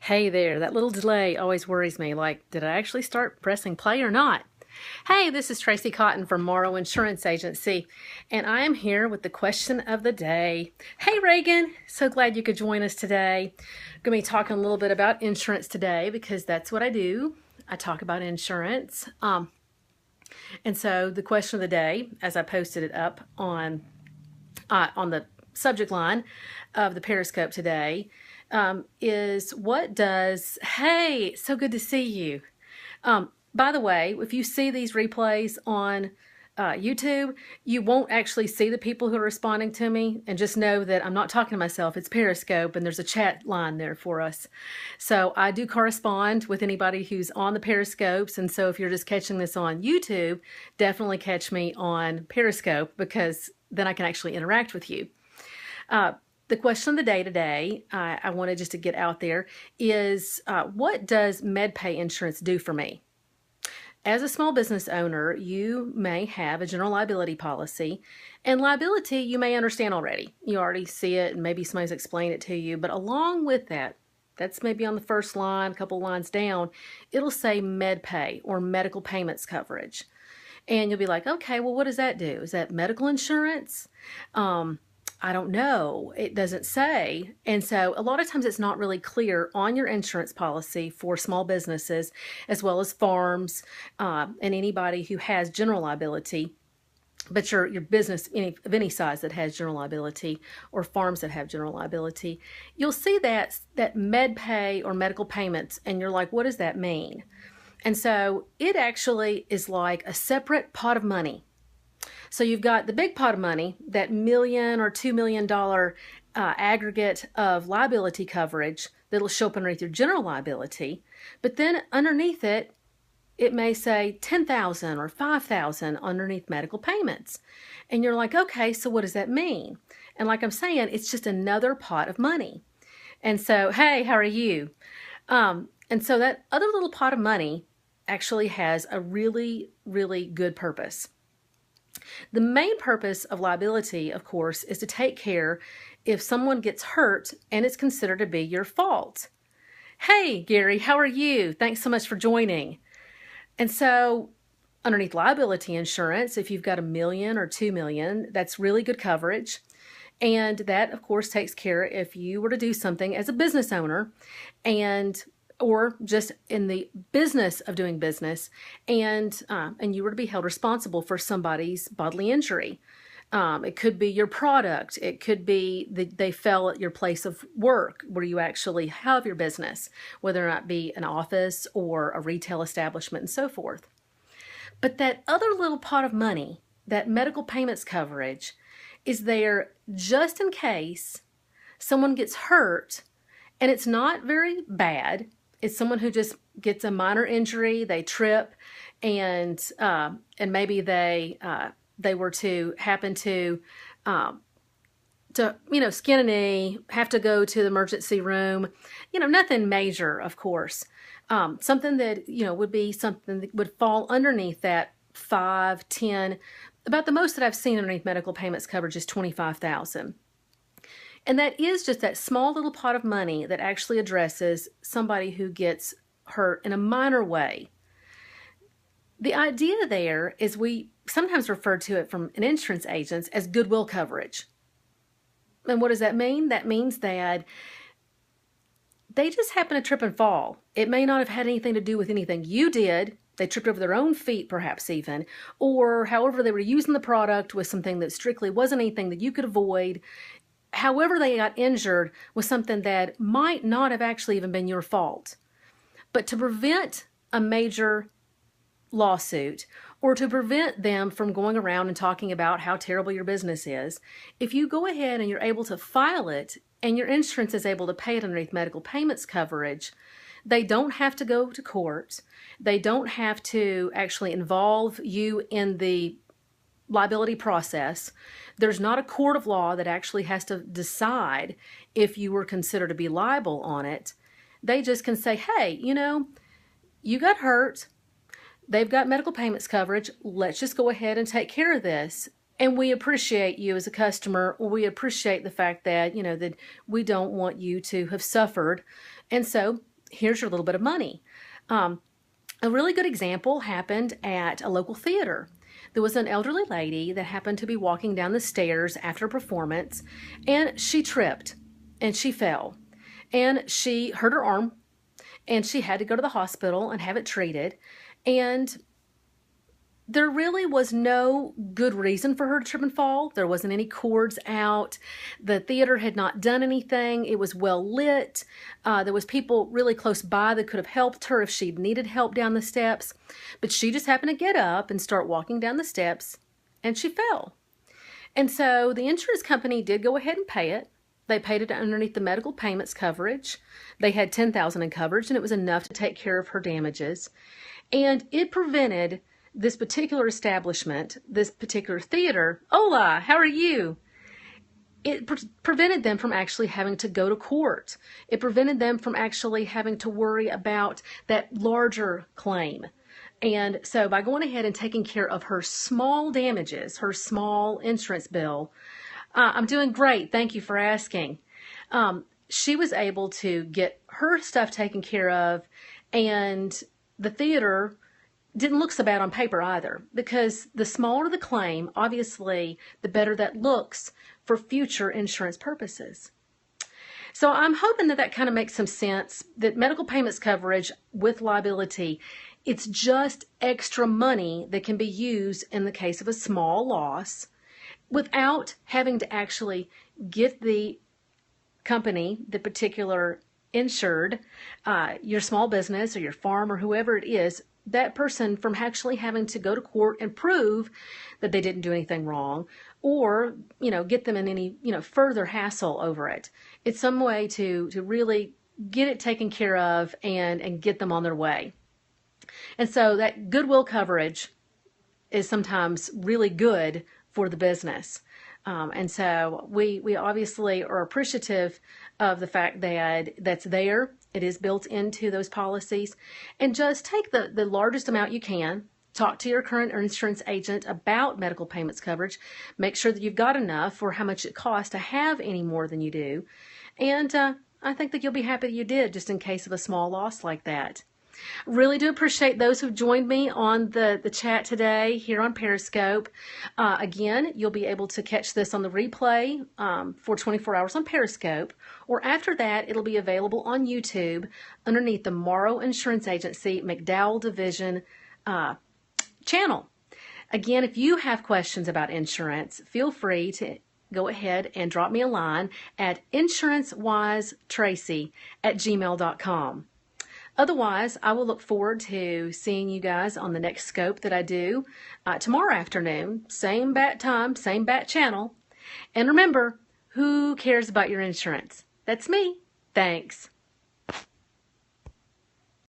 Hey there, that little delay always worries me. Like, did I actually start pressing play or not? Hey, this is Tracy Cotton from Morrow Insurance Agency, and I am here with the question of the day. Hey Reagan, so glad you could join us today. I'm going to be talking a little bit about insurance today because that's what I do. I talk about insurance. And so the question of the day, as I posted it up on the subject line of the Periscope today, is hey, so good to see you. By the way, if you see these replays on YouTube, you won't actually see the people who are responding to me, and just know that I'm not talking to myself. It's Periscope, and there's a chat line there for us. So I do correspond with anybody who's on the Periscopes, and so if you're just catching this on YouTube, definitely catch me on Periscope, because then I can actually interact with you. The question of the day today, I wanted just to get out there, is what does Medpay insurance do for me? As a small business owner, you may have a general liability policy, and liability you may understand already. You already see it, and maybe somebody's explained it to you, but along with that, that's maybe on the first line, a couple lines down, it'll say Medpay, or medical payments coverage. And you'll be like, okay, well, what does that do? Is that medical insurance? I don't know. It doesn't say. And so a lot of times it's not really clear on your insurance policy for small businesses, as well as farms, and anybody who has general liability. But your business of any size that has general liability, or farms that have general liability, you'll see that MedPay or medical payments, and you're like, what does that mean? And so it actually is like a separate pot of money. So you've got the big pot of money, that $1 million or $2 million aggregate of liability coverage that'll show up underneath your general liability. But then underneath it, it may say $10,000 or $5,000 underneath medical payments. And you're like, okay, so what does that mean? And like I'm saying, it's just another pot of money. And so, hey, how are you? And so that other little pot of money actually has a really, really good purpose. The main purpose of liability, of course, is to take care if someone gets hurt and it's considered to be your fault. Hey, Gary, how are you? Thanks so much for joining. And so underneath liability insurance, if you've got $1 million or $2 million, that's really good coverage. And that, of course, takes care if you were to do something as a business owner or just in the business of doing business, and you were to be held responsible for somebody's bodily injury. It could be your product. It could be they fell at your place of work where you actually have your business, whether or not it be an office or a retail establishment and so forth. But that other little pot of money, that medical payments coverage, is there just in case someone gets hurt, and it's not very bad. It's someone who just gets a minor injury, they trip, and maybe they were to happen to skin a knee, have to go to the emergency room. Nothing major, of course. Something that would be something that would fall underneath that 5, 10. About the most that I've seen underneath medical payments coverage is $25,000. And that is just that small little pot of money that actually addresses somebody who gets hurt in a minor way. The idea there is we sometimes refer to it from an insurance agents as goodwill coverage. And what does that mean? That means that they just happen to trip and fall. It may not have had anything to do with anything you did. They tripped over their own feet, perhaps even, or however they were using the product was something that strictly wasn't anything that you could avoid. However they got injured was something that might not have actually even been your fault. But to prevent a major lawsuit, or to prevent them from going around and talking about how terrible your business is, if you go ahead and you're able to file it and your insurance is able to pay it underneath medical payments coverage, they don't have to go to court. They don't have to actually involve you in the liability process. There's not a court of law that actually has to decide if you were considered to be liable on it. They just can say, hey, you got hurt. They've got medical payments coverage. Let's just go ahead and take care of this. And we appreciate you as a customer. We appreciate the fact that, that we don't want you to have suffered. And so here's your little bit of money. A really good example happened at a local theater. There was an elderly lady that happened to be walking down the stairs after a performance, and she tripped and she fell and she hurt her arm, and she had to go to the hospital and have it treated. And there really was no good reason for her to trip and fall. There wasn't any cords out. The theater had not done anything. It was well lit. There was people really close by that could have helped her if she needed help down the steps. But she just happened to get up and start walking down the steps, and she fell. And so the insurance company did go ahead and pay it. They paid it underneath the medical payments coverage. They had $10,000 in coverage, and it was enough to take care of her damages. And it prevented this particular establishment, this particular theater, hola, how are you? It prevented them from actually having to go to court. It prevented them from actually having to worry about that larger claim. And so by going ahead and taking care of her small damages, her small insurance bill, I'm doing great. Thank you for asking. She was able to get her stuff taken care of, and the theater didn't look so bad on paper either, because the smaller the claim, obviously, the better that looks for future insurance purposes. So I'm hoping that that kind of makes some sense, that medical payments coverage with liability, it's just extra money that can be used in the case of a small loss without having to actually get the company, the particular insured, your small business or your farm or whoever it is, that person from actually having to go to court and prove that they didn't do anything wrong, or, get them in any, further hassle over it. It's some way to really get it taken care of and get them on their way. And so that goodwill coverage is sometimes really good for the business. And so we obviously are appreciative of the fact that that's there. It is built into those policies. And just take the largest amount you can. Talk to your current insurance agent about medical payments coverage. Make sure that you've got enough for how much it costs to have any more than you do. And I think that you'll be happy you did, just in case of a small loss like that. Really do appreciate those who've joined me on the chat today here on Periscope. Again, you'll be able to catch this on the replay for 24 hours on Periscope, or after that, it'll be available on YouTube underneath the Morrow Insurance Agency McDowell Division channel. Again, if you have questions about insurance, feel free to go ahead and drop me a line at insurancewisetracy@gmail.com. Otherwise, I will look forward to seeing you guys on the next scope that I do tomorrow afternoon. Same bat time, same bat channel. And remember, who cares about your insurance? That's me. Thanks.